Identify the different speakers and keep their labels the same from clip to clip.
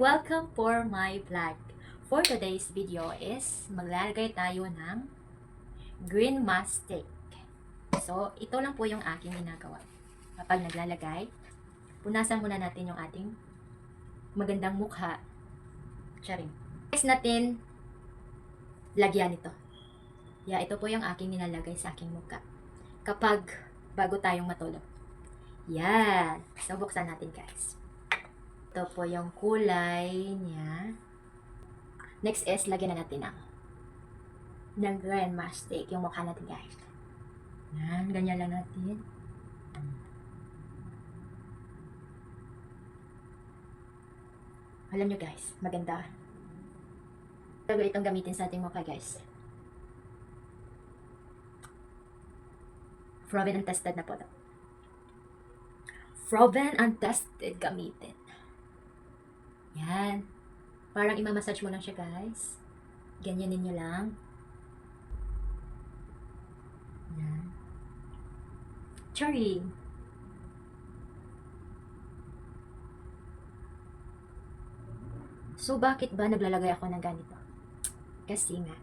Speaker 1: Welcome for my vlog. For today's video is maglalagay tayo ng green mastic. So, ito lang po yung aking ginagawa. Kapag naglalagay, punasan muna natin yung ating magandang mukha. Charing. Next natin, lagyan ito. Ito po yung aking nilalagay sa aking mukha. Kapag bago tayong matulog. Yan. So, buksan natin guys. Ito po yung kulay niya. Next is, lagyan na natin ng green mastic yung mukha natin guys. Yan, ganyan lang natin. Alam nyo guys, maganda. Bago itong gamitin sa ating mukha guys. Proven and tested na po ito. Proven and tested gamitin. Yan. Parang imamassage mo lang siya guys. Ganyanin nyo lang. Yan. Charing. So, bakit ba naglalagay ako ng ganito? Kasi nga,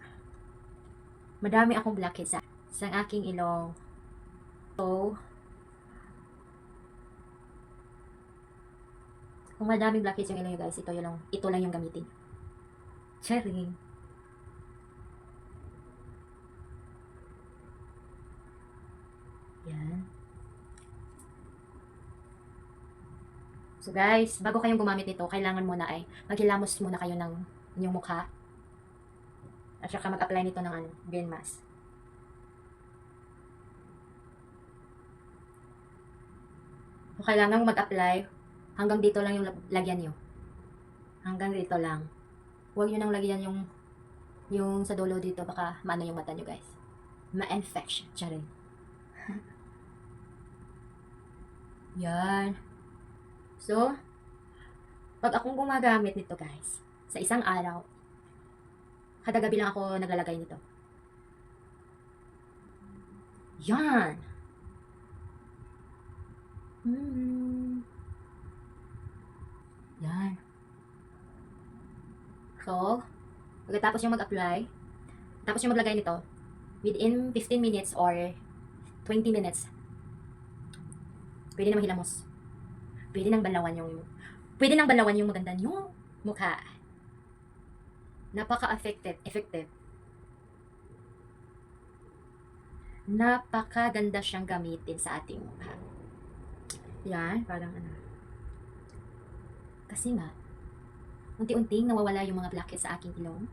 Speaker 1: madami akong blackheads sa aking ilong. So, kung madaming blackheads yung ilong nyo guys, ito lang yung gamitin. Charing. Yan. So guys, bago kayong gumamit nito, kailangan muna ay maghilamos muna kayo ng inyong mukha. At saka mag-apply nito ng green mask. So, kailangan mag-apply hanggang dito lang yung lagyan nyo. Hanggang dito lang. Huwag nyo nang lagyan yung sa dulo dito, baka maano yung mata nyo guys. Ma-infection. Charing. Yan. So, pag akong gumagamit nito guys, sa isang araw, kada gabi lang ako naglalagay nito. Yan. Yan. So, pagkatapos yung mag-apply, tapos yung maglagay nito, within 15 minutes or 20 minutes, pwede na maghilamos. Pwede nang banlawan yung maganda yung mukha. Effective. Napakaganda siyang gamitin sa ating mukha. Yan, parang Kasi nga, unti-unting nawawala yung mga blackheads sa aking ilong.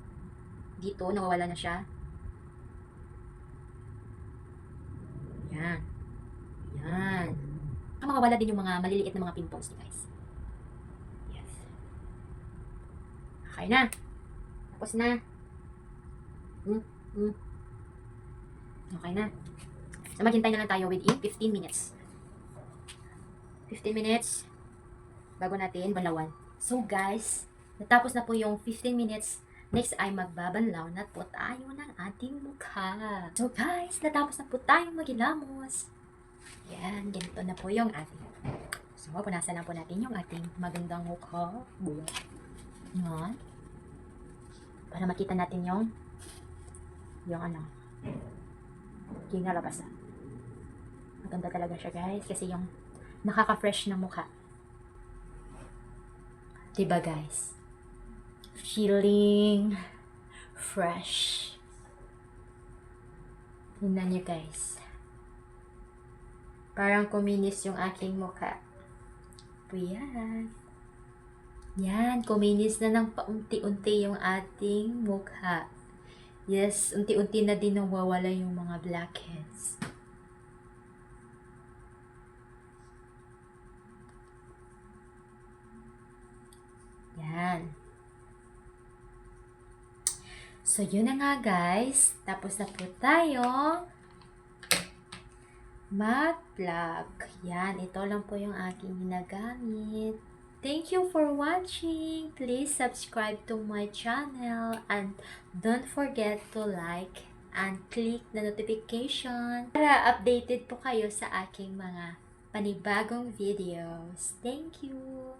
Speaker 1: Dito, nawawala na siya. Yan. Yan. Mawawala din yung mga maliliit na mga pimples guys. Yes. Okay na. Tapos na. Okay na. So, maghintay na lang tayo within 15 minutes. 15 minutes bago natin banlawan. So guys, natapos na po yung 15 minutes. Next ay magbabanlaw na po tayo ng ating mukha. So guys, natapos na po tayong maghilamos. Yan, ganito na po yung ating. So, punasan lang po natin yung ating magandang mukha. Yan. Para makita natin yung kinalabasan. Maganda talaga siya guys, kasi yung nakaka-fresh na mukha. Diba guys? Feeling fresh. Tingnan nyo guys. Parang kuminis yung aking mukha. Yan. Yan, kuminis na ng paunti-unti yung ating mukha. Yes, unti-unti na din nawawala yung mga blackheads. Yan. So, yun na nga guys. Tapos na po tayo mag-vlog. Yan, ito lang po yung aking ginagamit. Thank you for watching. Please subscribe to my channel and don't forget to like and click the notification para updated po kayo sa aking mga panibagong videos. Thank you!